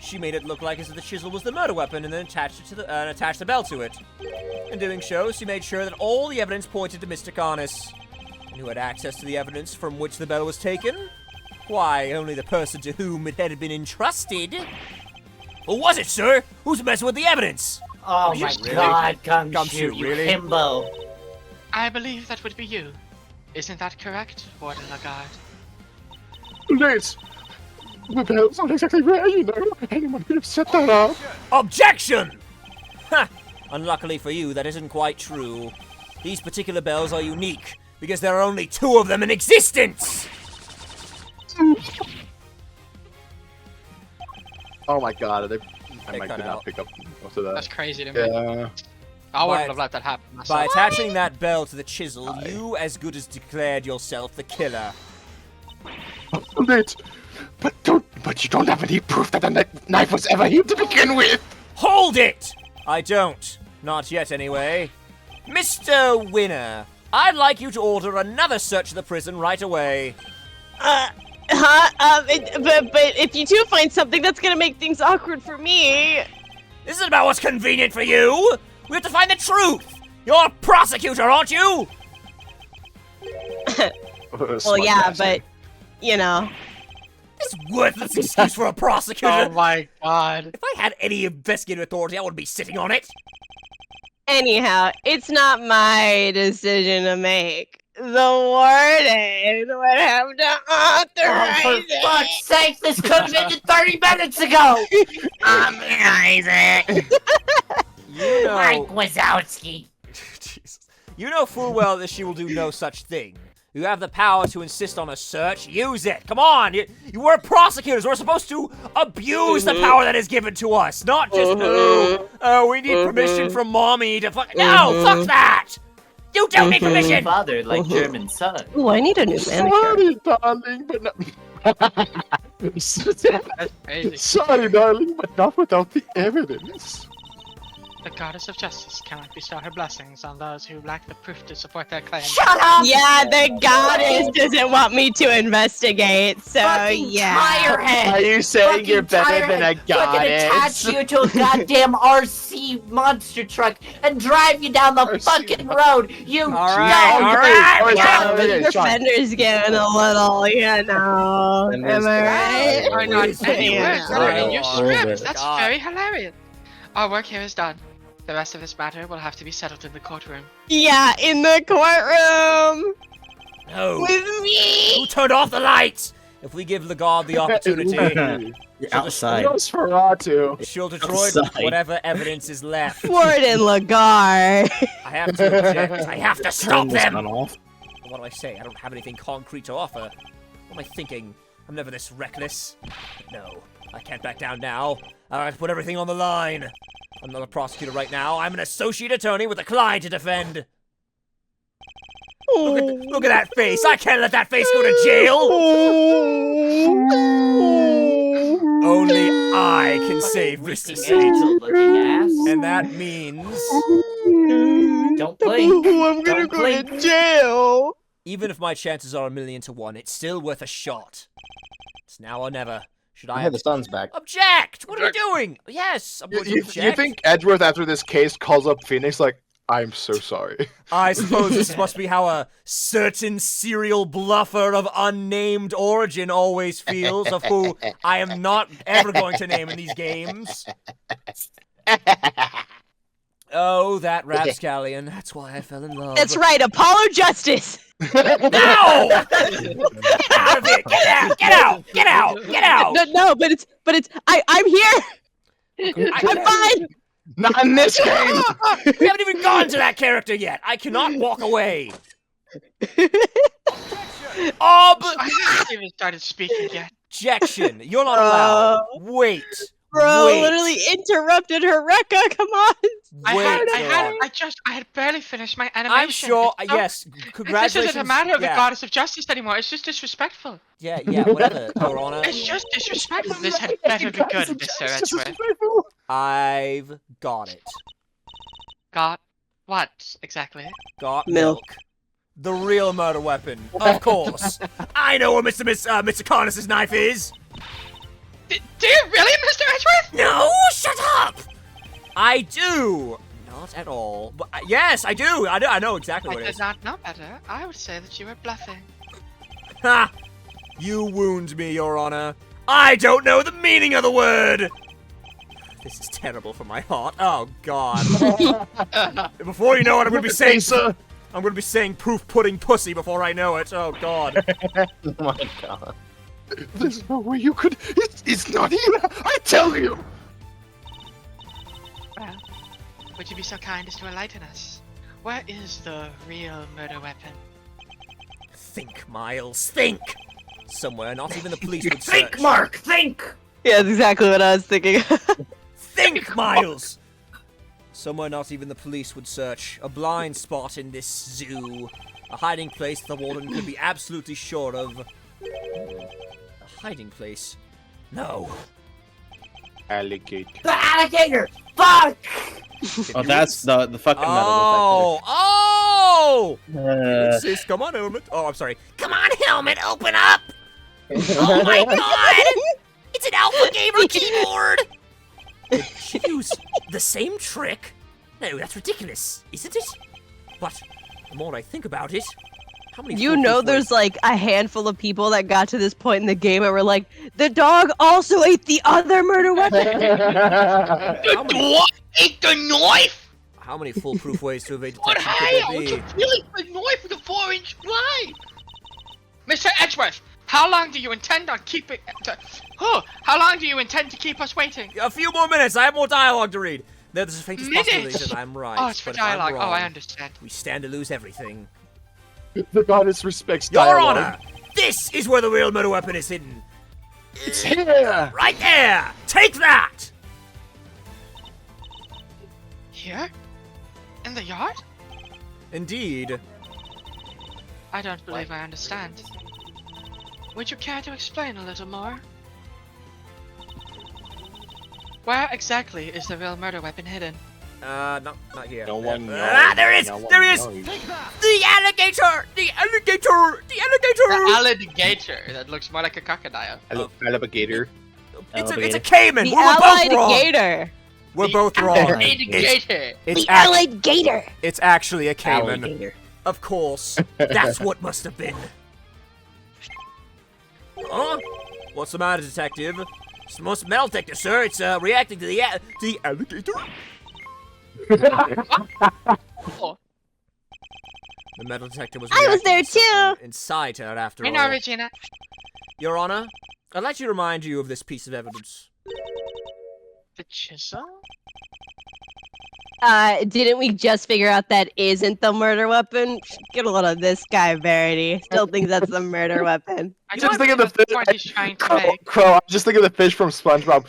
She made it look like as if the chisel was the murder weapon and then attached it to attached the bell to it. In doing so, she made sure that all the evidence pointed to Mr. Carnes. And who had access to the evidence from which the bell was taken? Why, only the person to whom it had been entrusted. Or was it, sir? Who's messing with the evidence? Oh you my really? god, Gumshoe, Gumshoe, you really? himbo. I believe that would be you. Isn't that correct, Warden Lagarde? Nate! The bell's not exactly where, you know. Anyone could have set that up. Objection! Ha! Unluckily for you, that isn't quite true. These particular bells are unique, because there are only 2 of them in existence! Oh my god, I They might cut did out. not pick up most of that. That's crazy to me. Yeah. I wouldn't By- have let that happen By myself. attaching that bell to the chisel, you as good as declared yourself the killer. Nate! But you don't have any proof that the knife was ever here to begin with! Hold it! I don't. Not yet, anyway. Mr. Winner, I'd like you to order another search of the prison right away. But if you do find something, that's gonna make things awkward for me. This is about what's convenient for you! We have to find the truth! You're a prosecutor, aren't you? Well, yeah, but you know. This worthless excuse for a prosecutor! Oh my god. If I had any investigative authority, I wouldn't be sitting on it. Anyhow, it's not my decision to make. The warden would have to Oh, authorize for it. fuck's sake, this could have been 30 minutes ago! You know... Mike Wazowski. Jesus. You know full well that she will do no such thing. You have the power to insist on a search. Use it. Come on. You were prosecutors. We're supposed to abuse the power that is given to us, not just we need permission from mommy to fuck. No, fuck that. You don't need permission. Father like German son. Ooh, I need a new manicure. Sorry, darling, but That's crazy. Sorry, darling, but not without the evidence. The goddess of justice cannot bestow her blessings on those who lack the proof to support their claims. Shut up! Yeah, the goddess doesn't want me to investigate, so Fucking yeah. tirehead! Are you saying Fucking you're better than a tirehead. Fucking attach goddess? you to a goddamn RC monster truck and drive you down the RC fucking road. You All right, dumb all right. Alright, Yeah, okay, your Sean. fender's getting a little, you know. Fender's Am I getting- right? Are not any Yeah. words that are in your Oh, script. That's God. very hilarious. Our work here is done. The rest of this matter will have to be settled in the courtroom. Yeah, in the courtroom No. with me. Who turned off the lights? If we give Lagarde the opportunity, You're outside. Nosferatu. she'll destroy Outside. whatever evidence is left. Warden Lagarde. I have to object. I have to Turn stop this them. gun off. What do I say? I don't have anything concrete to offer. What am I thinking? I'm never this reckless. No, I can't back down now. I have to put everything on the line. I'm not a prosecutor right now. I'm an associate attorney with a client to defend. Look at that face. I can't let that face go to jail. Only I can save Mr. Weeping Sage. angel looking ass. And that means Don't blink. I'm gonna Don't go blink. to jail. even if my chances are 1,000,000 to 1, it's still worth a shot. It's now or never. Should I Yeah, the sun's back. object? What are we doing? Yes, I'm going to You object. think Edgeworth, after this case, calls up Phoenix like, I'm so sorry. I suppose this must be how a certain serial bluffer of unnamed origin always feels, of who I am not ever going to name in these games. Oh, that rapscallion. That's why I fell in love. That's right, Apollo Justice. No! Get out of here! Get out! Get out! Get out! Get out! No, but it's I'm here. I'm fine. Not in this game! We haven't even gone to that character yet. I cannot walk away. I haven't even started speaking yet. Objection. You're not allowed. Wait. Bro, Wait. literally interrupted her Rekka. Come on. Wait. I had barely finished my animation. I'm sure. It's so- Yes. This Congratulations. isn't a matter of yeah. the goddess of justice anymore. It's just disrespectful. Yeah. Whatever, Your Honor. It's just disrespectful. This had better be good, Mr. Edgeworth. I've got it. Got what exactly? Got Milk. The real murder weapon, of course. I know where Mr. Carnus's knife is. Do you really, Mr. Edgeworth? No, shut up. I do. Not at all. But yes, I do. I know exactly I what it did is. not know better. I would say that you were bluffing. Ha! You wound me, Your Honor. I don't know the meaning of the word. This is terrible for my heart. Oh God. Before you know it, I'm gonna be saying I'm gonna be saying proof pudding pussy before I know it. Oh God. Oh my god. There's no way you could. It's not here. I tell you. Well, would you be so kind as to enlighten us? Where is the real murder weapon? Think, Miles. Think. Somewhere not even the police would search. Think, Mark, think! Yeah, that's exactly what I was thinking. Think, Miles! Somewhere not even the police would search. A blind spot in this zoo. A hiding place the warden could be absolutely sure of. A hiding place? No. Alligator. The alligator! Fuck! Oh, that's the fucking metal Oh! detector. Insist. Come on, helmet. Oh, I'm sorry. Come on, helmet. Open up. Oh my God! It's an Alpha Gamer keyboard. Did she use the same trick? No, that's ridiculous, isn't it? But the more I think about it, how many? You know, there's like a handful of people that got to this point in the game and were like, the dog also ate the other murder weapon. How many, Ate the knife? how many foolproof ways to evade What detection hell? could Would there you be? really put a knife with a 4-inch blade? Mr. Edgeworth, how long do you intend on keeping? How long do you intend to keep us waiting? A few more minutes. I have more dialogue to read. There's a faintest possibility Minutes? that I'm right. Oh, it's for but if I'm dialogue. Oh, I wrong, understand. We stand to lose everything. The goddess respects Your dialogue. Honor, this is where the real murder weapon is hidden. It's here. Right there. Take that. Here? In the yard? Indeed. I don't believe I understand. Would you care to explain a little more? Where exactly is the real murder weapon hidden? Not here. No one knows. Ah, there is! No one There is! knows. The alligator! The alligator! The alligator! alligator. That looks more like a crocodile. Alligator. It's a Alligator. caiman! The We're both allied wrong! gator. We're both wrong. Alligator. It's, The allied gator. it's actually a caiman. Alligator. Of course. That's what must have been. Huh? What's the matter, detective? It's the most metal detector, sir. It's reacting to the alligator. Oh, The metal detector was. I was reacting there to something too. Inside her, after I all. know, Regina. Your Honor, I'd like to remind you of this piece of evidence. The chisel? Didn't we just figure out that isn't the murder weapon? Get a load of this guy, Verity. Still thinks that's the murder weapon. I Just don't think of the that's the fish. point he's trying to Crow, make. Crow, just think of the fish from SpongeBob.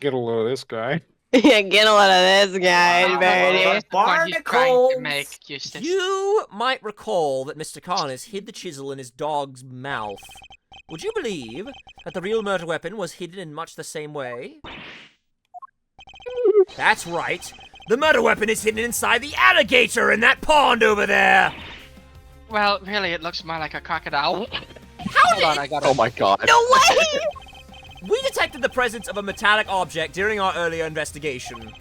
Get a load of this guy. Yeah, get a load of this guy, Wow. Verity. That's the point he's trying to Barnacles. make, Eustace. You might recall that Mr. Carnes hid the chisel in his dog's mouth. Would you believe that the real murder weapon was hidden in much the same way? That's right. The murder weapon is hidden inside the alligator in that pond over there. Well, really, it looks more like a crocodile. How Hold on, I got it. Oh my god. No way! We detected the presence of a metallic object during our earlier investigation.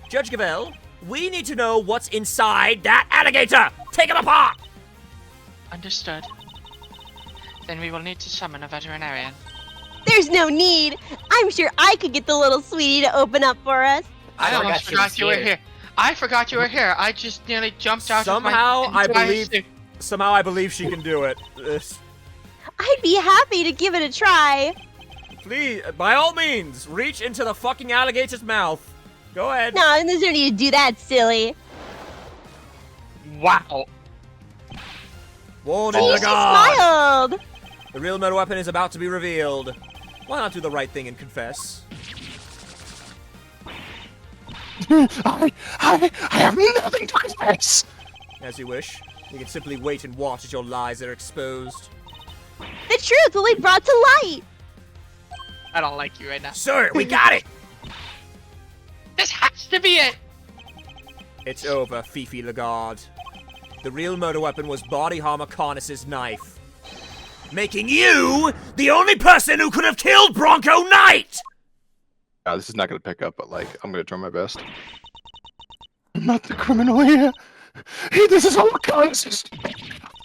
Judge Gavell, we need to know what's inside that alligator! Take it apart! Understood. Then we will need to summon a veterinarian. There's no need. I'm sure I could get the little sweetie to open up for us. I almost forgot she was forgot you were here. here. I forgot you were here. I just nearly jumped out Somehow, of my I entire believe- suit. Somehow I believe she can do it. I'd be happy to give it a try. Please, by all means, reach into the fucking alligator's mouth. Go ahead. No, there's no need to do that, silly. Wow. Warning See, the she guard. smiled. The real murder weapon is about to be revealed. Why not do the right thing and confess? I have nothing to confess. As you wish. You can simply wait and watch as your lies are exposed. The truth will be brought to light. I don't like you right now. Sir, we got it! This has to be it. It's over, Fifi Lagarde. The real murder weapon was Body Harmer Carnus's knife. Making you the only person who could have killed Bronco Knight! This is not gonna pick up, but like, I'm gonna try my best. I'm not the criminal here. This is all conscious.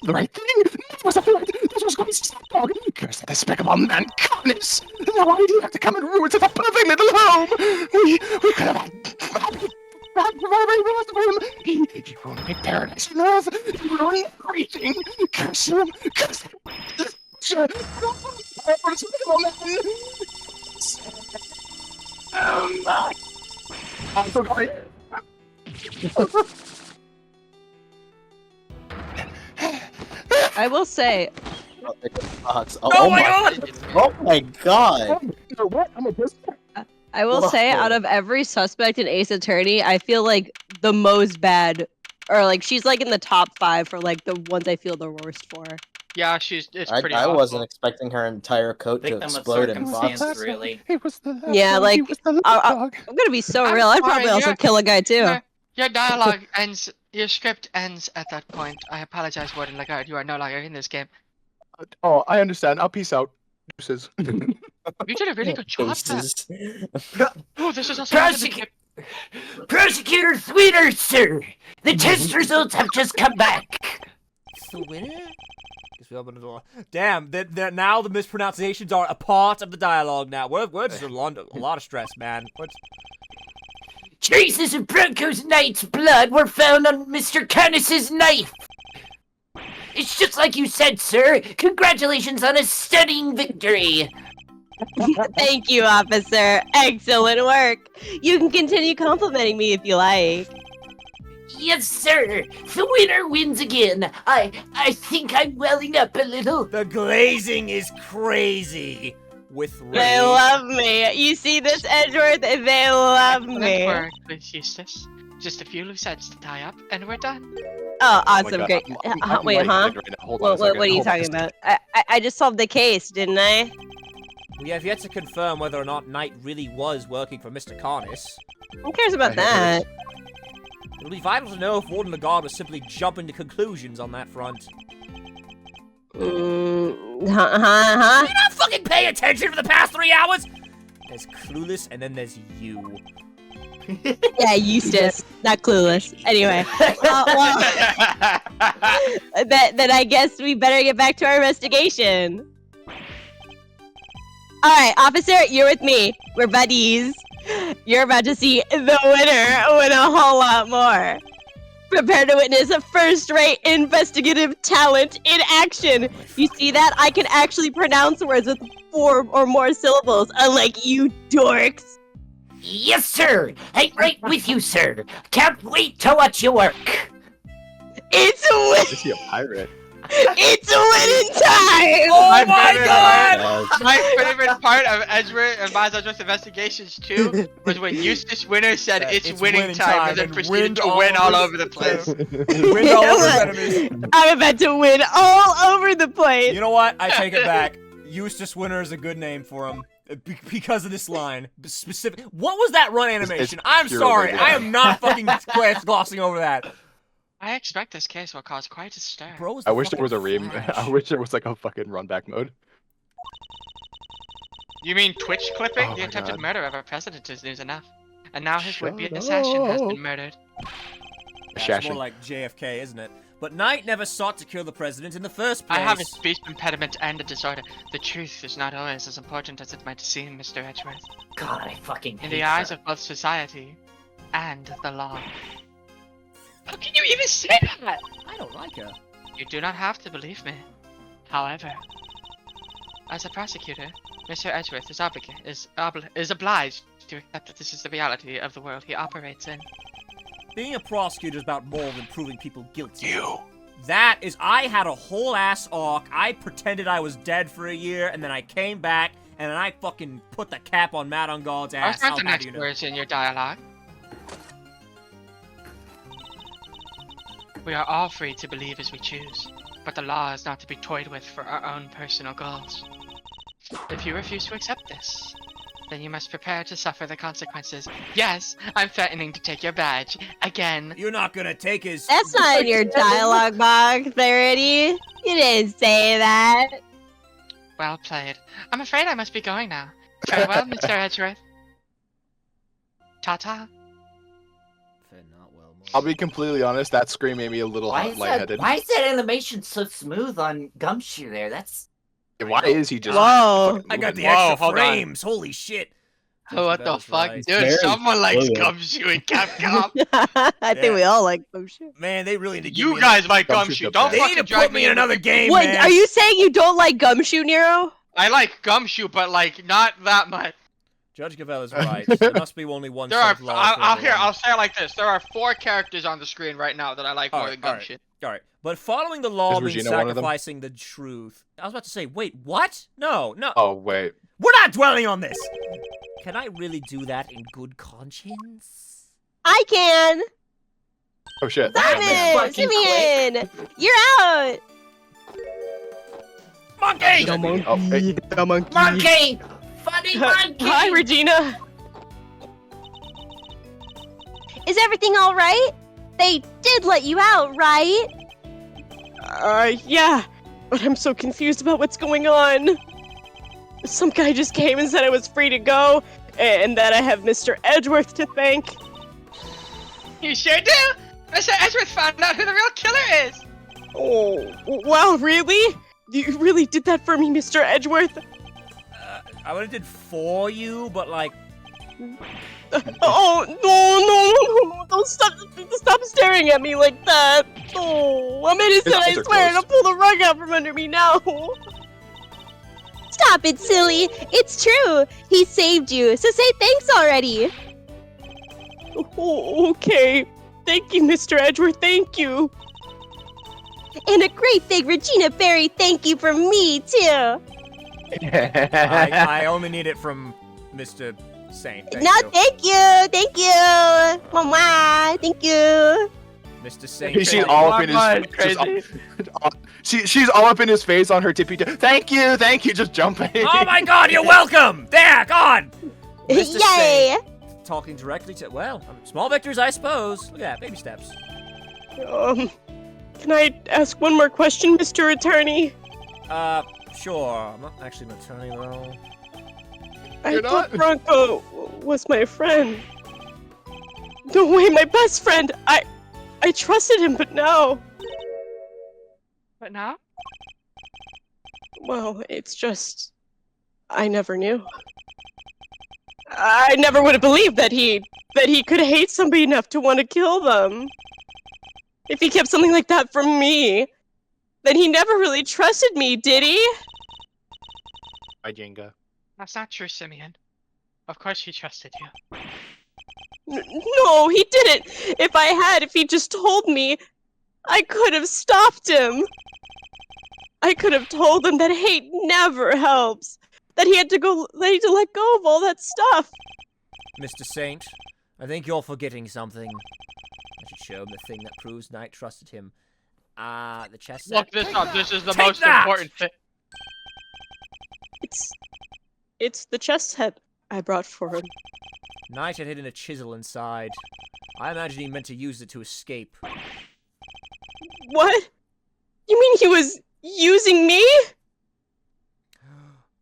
the right thing. That was the This was going to dog. Curse that despicable man, Carnis. Now why do you have to come and ruin such a perfect little home? We could have had He ruined my paradise on earth. He ruined everything. Curse him. Curse him. I'm so sorry. I will say, Oh my god! Oh my god! What? I'm a person. I will say, Whoa. out of every suspect in Ace Attorney, I feel like the most bad, or like she's like in the top 5 for like the ones I feel the worst for. Yeah, it's pretty I awful. wasn't expecting her entire coat to Victim of explode in circumstance, boxes. really. It was the last Yeah, one. like, He was the I- dog. I'm gonna be so I'm real. I'd sorry, probably also you're- kill a guy too. Your dialogue ends. Your script ends at that point. I apologize, Warden Lagarde. You are no longer in this game. Oh, I understand. I'll peace out. Deuces. You did a really good job, man. Faces. Oh, this is also Prosecutor Sweeter, sir! The test results have just come back! The winner? Guess we open the door. Damn, now the mispronunciations are a part of the dialogue now. We're just a lot of stress, man. Traces of Bronco's Knight's blood were found on Mr. Carnis's knife! It's just like you said, sir! Congratulations on a stunning victory! Thank you, officer. Excellent work. You can continue complimenting me if you like. Yes, sir! The winner wins again! I think I'm welling up a little. The glazing is crazy. With rage. They love me. You see this, Edgeworth? They love me. Work with Eustace. Just a few loose ends to tie up, and we're done. Oh, Oh my awesome. God, Great. I'm Wait, writing huh? it right now. Hold on a What second. are you Hold on a talking second. about? I just solved the case, didn't I? We have yet to confirm whether or not Knight really was working for Mr. Carnis. Who cares about that? It'll be vital to know if Warden Lagarde was simply jumping to conclusions on that front. Huh? You not fucking pay attention for the past 3 hours? There's Clueless, and then there's you. Yeah, Eustace, not Clueless. Anyway, then I guess we better get back to our investigation. All right, officer, you're with me. We're buddies. You're about to see the winner win a whole lot more. Prepare to witness a first-rate investigative talent in action. You see that? I can actually pronounce words with 4 or more syllables, unlike you dorks. Yes, sir! I'm right with you, sir! Can't wait to watch you work! It's a win! Is he a pirate? It's a winning time! Oh My my favorite god! My favorite part of Edgeworth and Miles Edgeworth's investigations too was when Eustace Winner said it's winning time and then proceeded to win all over the place. Win all over his enemies. I'm about to win all over the place. You know what? I take it back. Eustace Winner is a good name for him. Because of this line. Specific. What was that run animation? I'm pure sorry. overlap. I am not fucking glossing over that. I expect this case will cause quite a stir. Bro, I wish there was a I wish there was like a fucking run back mode. You mean Twitch clipping? Oh The my attempted God. murder of our president is news enough. And now his Shut would-be assassin has up. been murdered. That's Shashin. more like JFK, isn't it? But Knight never sought to kill the president in the first place. I have a speech impediment and a disorder. The truth is not always as important as it might seem, Mr. Edgeworth. God, I fucking In hate the eyes her. of both society and the law. How can you even say that? I don't like her. You do not have to believe me. However, as a prosecutor, Mr. Edgeworth is obliged to accept that this is the reality of the world he operates in. Being a prosecutor is about more than proving people guilty. You. That is, I had a whole ass arc. I pretended I was dead for a year, and then I came back, and then I fucking put the cap on Matt on God's ass. Those aren't How the bad next do you know? words in your dialogue. We are all free to believe as we choose, but the law is not to be toyed with for our own personal goals. If you refuse to accept this, then you must prepare to suffer the consequences. Yes, I'm threatening to take your badge. Again. You're not gonna take his. That's not in your dialogue box, Verity. You didn't say that. Well played. I'm afraid I must be going now. Farewell, Mr. Edgeworth. Ta-ta. Fed not well, I'll be completely honest. That scream made me a little lightheaded. Why is that animation so smooth on Gumshoe there? That's Why is he just? Whoa. I got the Whoa, extra hold on. frames. Holy shit. Oh, what the That was fuck, right. dude? Very Someone likes fluid. Gumshoe in Capcom. I think we all like Gumshoe. Man, they really need to give You me guys like Gumshoe's Gumshoe. the Don't best. They fucking need to drag put me in into another the- game, Wait, man. are you saying you don't like Gumshoe, Nero? I like Gumshoe, but like not that much. Judge Gavella's right. There must be only one There are. set of laws for everyone. I'll say it like this. There are 4 characters on the screen right now that I like more than Alright, Gumshoe. Alright, but following the law Is means Regina one of them? sacrificing the truth. I was about to say, wait, what? No. Oh wait. We're not dwelling on this! Can I really do that in good conscience? I can. Oh shit. That Simon, was fucking Simeon, you're out. Monkey! The monkey. Oh, hey. The monkey. Monkey! Funny monkey! Hi, Regina. Is everything all right? They did let you out, right? Yeah, but I'm so confused about what's going on. Some guy just came and said I was free to go, and that I have Mr. Edgeworth to thank. You sure do. Mr. Edgeworth found out who the real killer is. Oh, wow, really? You really did that for me, Mr. Edgeworth? I would have did for you, but like, Oh, no, don't stop staring at me like that. Oh, I'm innocent, I eyes are swear, closed. don't pull the rug out from under me now. Stop it, silly. It's true. He saved you, so say thanks already. Oh, okay. Thank you, Mr. Edgeworth, thank you. And a great big Regina Berry thank you from me, too. I only need it from Mr. Saint. Thank No, you. thank you. Thank you. Mama, thank you. Mr. Saint. She's thank all you. up in his she's all up in his face on her tippy toe. Thank you, just jumping. Oh my god, you're welcome! There, God! Mr. Yay. Saint talking directly to, well, small victories, I suppose. Look at that, baby steps. Can I ask one more question, Mr. Attorney? Sure. I'm not actually an attorney, though. I You're thought not? Bronco was my friend. No way, my best friend! I trusted him, but now... But now? Well, it's just... I never knew. I never would have believed that he could hate somebody enough to want to kill them. If he kept something like that from me, then he never really trusted me, did he? Bye, Jenga. That's not true, Simeon. Of course he trusted you. No, he didn't. If he just told me, I could have stopped him. I could have told him that hate never helps. That he had to let go of all that stuff. Mr. Saint, I think you're forgetting something. I should show him the thing that proves Knight trusted him. The chest set. Look this up. This is the Take most that! important thing. It's the chest set I brought for him. Knight had hidden a chisel inside. I imagine he meant to use it to escape. What? You mean he was using me?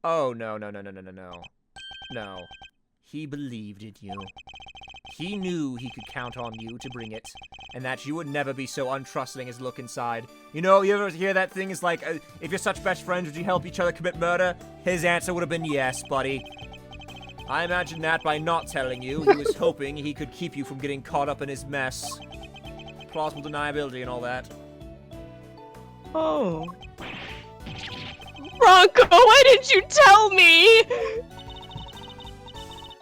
Oh, no. No. He believed in you. He knew he could count on you to bring it, and that you would never be so untrusting as look inside. You know, you ever hear that thing is like, if you're such best friends, would you help each other commit murder? His answer would have been yes, buddy. I imagine that by not telling you, he was hoping he could keep you from getting caught up in his mess. Plausible deniability and all that. Oh. Bronco, why didn't you tell me?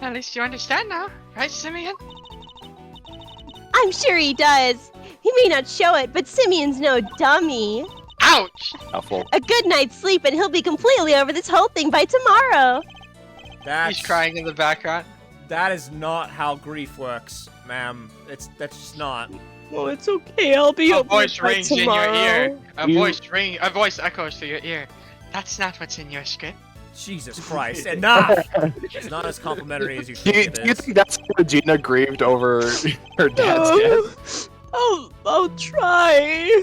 At least you understand now, right, Simeon? I'm sure he does. He may not show it, but Simeon's no dummy. Ouch! Awful. A good night's sleep and he'll be completely over this whole thing by tomorrow. That's He's crying in the background. That is not how grief works, ma'am. That's just not. Oh, it's okay. I'll be A over voice it by rings in tomorrow. your ear. A You- voice echoes through your ear. That's not what's in your script. Jesus Christ, enough! It's not as complimentary as you Do think you it is. think that's why Regina grieved over her dad's death? I'll try.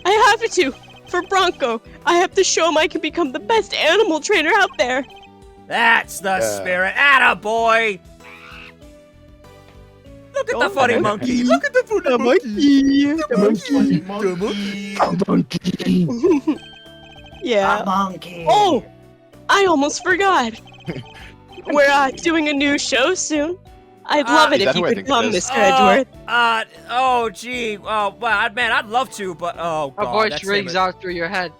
I have to. For Bronco, I have to show him I can become the best animal trainer out there. That's the spirit. Attaboy! Look at the funny monkey. Look at the funny monkey. The monkey. Yeah. A monkey. Oh, I almost forgot. We're doing a new show soon. I'd love it Is if that you who I could think it come, is? Mr. Edgeworth. Oh, gee. Oh, well, man, I'd love to, but oh, A God. voice that's rings him. out through your head.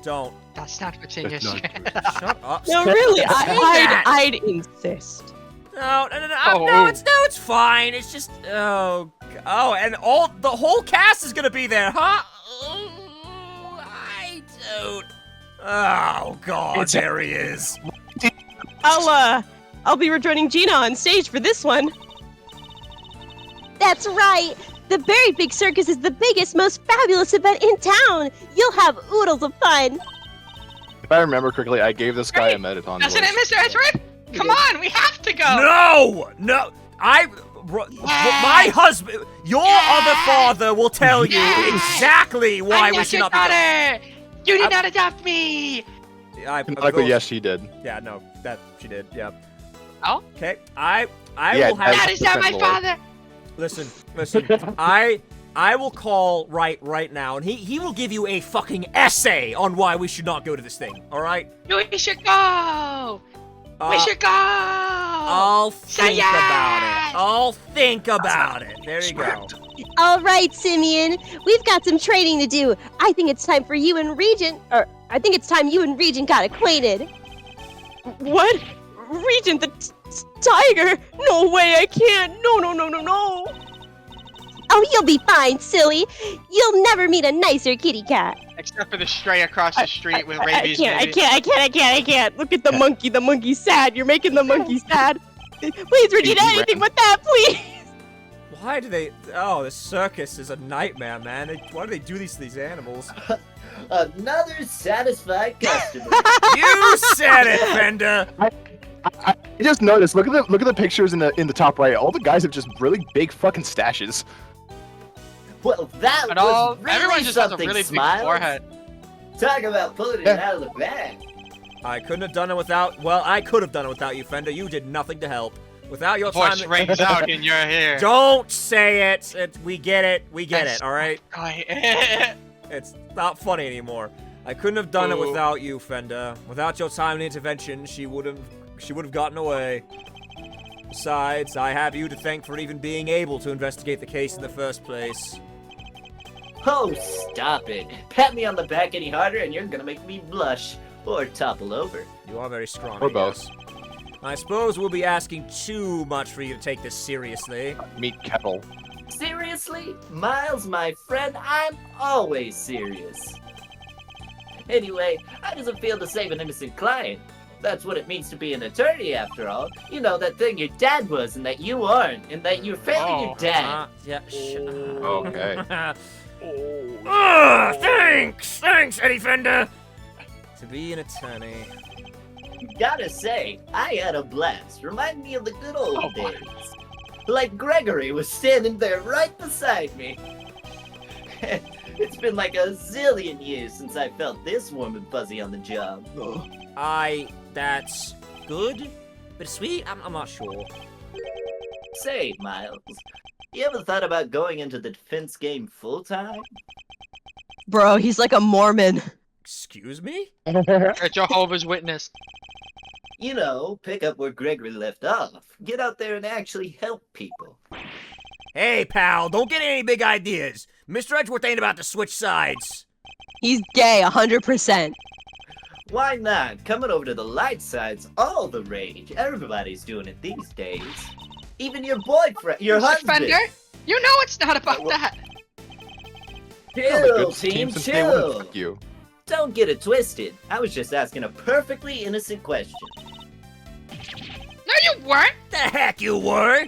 Don't. That's not what's in your That's not shit. Shut up. No, Stop really, saying that. I'd insist. No, Oh. it's fine. It's just, and the whole cast is gonna be there, huh? I don't. Oh God, there he is. I'll be rejoining Gina on stage for this one. That's right. The Very Big Circus is the biggest, most fabulous event in town. You'll have oodles of fun. If I remember correctly, I gave this guy a Metaton Doesn't it, voice. Mr. Edgeworth? Come on, we have to go. No. My husband, your other father will tell you exactly why I'm we not should your not be going. daughter. You did not adopt me. Likely, yes, she did. Yeah, no, that she did. Yeah. Oh? Okay. I Yeah, will have. That is not my Lord. father. Listen. I will call right now, and he will give you a fucking essay on why we should not go to this thing. All right? We should go. We should go. I'll think yes! about it. I'll think about it. There you go. All right, Simeon. We've got some training to do. I think it's time you and Regent got acquainted. What? Regent the tiger? No way, I can't. No. Oh, you'll be fine, silly. You'll never meet a nicer kitty cat. Except for the stray across the street with I rabies. can't. Look at the monkey. The monkey's sad. You're making the monkey sad. Please, Regina, anything but that, please. Why do they? Oh, the circus is a nightmare, man. Why do they do these to these animals? Another satisfied customer. You said it, Fender. I just noticed. Look at the pictures in the top right. All the guys have just really big fucking stashes. Well, that And was everyone really just has a something, really Smiles. big forehead. Talk about pulling it out of the bag. I couldn't have done it without. Well, I could have done it without you, Fender. You did nothing to help. Without your time. Voice rings out and you're here. Don't say it. We get it. We get it. All right. Quiet. It's not funny anymore. I couldn't have done it without you, Fender. Without your timely intervention, she would have gotten away. Besides, I have you to thank for even being able to investigate the case in the first place. Oh, stop it. Pat me on the back any harder and you're gonna make me blush. Or topple over. You are very strong. Or I both. guess. I suppose we'll be asking too much for you to take this seriously. Meet Kettle. Seriously? Miles, my friend, I'm always serious. Anyway, how does it feel to save an innocent client? That's what it means to be an attorney, after all. You know, that thing your dad was and that you aren't, and that you're failing your dad. Yeah, Okay. Thanks, Eddie Fender. To be an attorney. Gotta say, I had a blast. Remind me of the good old days. Like Gregory was standing there right beside me. It's been like a zillion years since I felt this warm and fuzzy on the job. That's good, but sweet. I'm not sure. Say, Miles, you ever thought about going into the defense game full time? Bro, he's like a Mormon. Excuse me? A Jehovah's Witness. You know, pick up where Gregory left off. Get out there and actually help people. Hey, pal, don't get any big ideas. Mr. Edgeworth ain't about to switch sides. He's gay, 100%. Why not? Coming over to the light side's all the rage. Everybody's doing it these days. Even your boyfriend, your Mr. husband. Fender, you know it's not about that. Chill, team, since day one. chill. Fuck you. Don't get it twisted. I was just asking a perfectly innocent question. No, you weren't. The heck you were?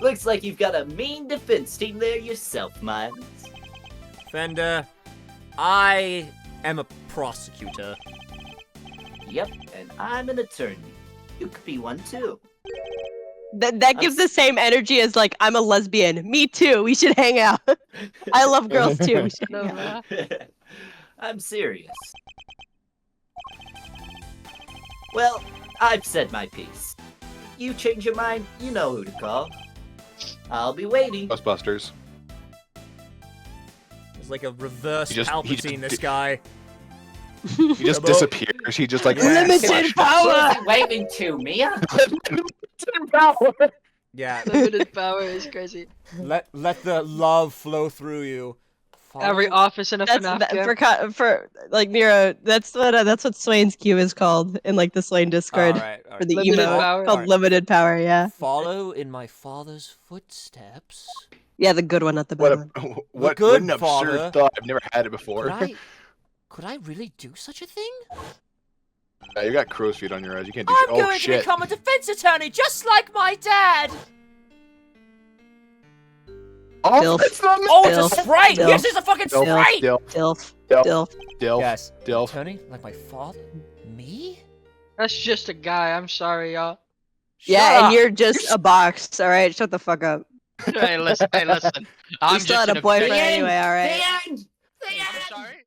Looks like you've got a mean defense team there yourself, Miles. Fender, I am a prosecutor. Yep, and I'm an attorney. You could be one too. That gives the same energy as like, I'm a lesbian. Me too. We should hang out. I love girls too. We should hang out. I'm serious. Well, I've said my piece. you change your mind, you know who to call. I'll be waiting. Ghostbusters. It's like a reverse He just Palpatine, this guy. He just Come on. disappears. He just like Limited power! Who's he waving to, Mia? Yeah, Limited power is crazy. let the love flow through you. Every Follow- office in a That's FNAF game. for like Nero. That's what Swain's cube is called in like the Swain Discord Alright, for the Limited emote power. called limited power. Yeah, Follow in my father's footsteps. yeah, the good one, not the bad What one. what good an absurd father. thought. I've never had it before. Could I really do such a thing? Yeah, you got crow's feet on your eyes. You can't do I'm shit. Oh going to shit. become a defense attorney just like my dad! Oh, Dilf. it's the Oh, it's a Dilf. sprite! Dilf. Yes, it's a fucking Dilf. sprite! Dilf. Dilf, Dilf. Dilf. Dilf. Yes. Dilf. Attorney? Like my father? Me? That's just a guy. I'm sorry, y'all. Yeah, Shut and up. you're just a box. All right, shut the fuck up. Hey, listen. You I'm still just had a an boyfriend official- anyway. All right. The end! The I'm end! sorry.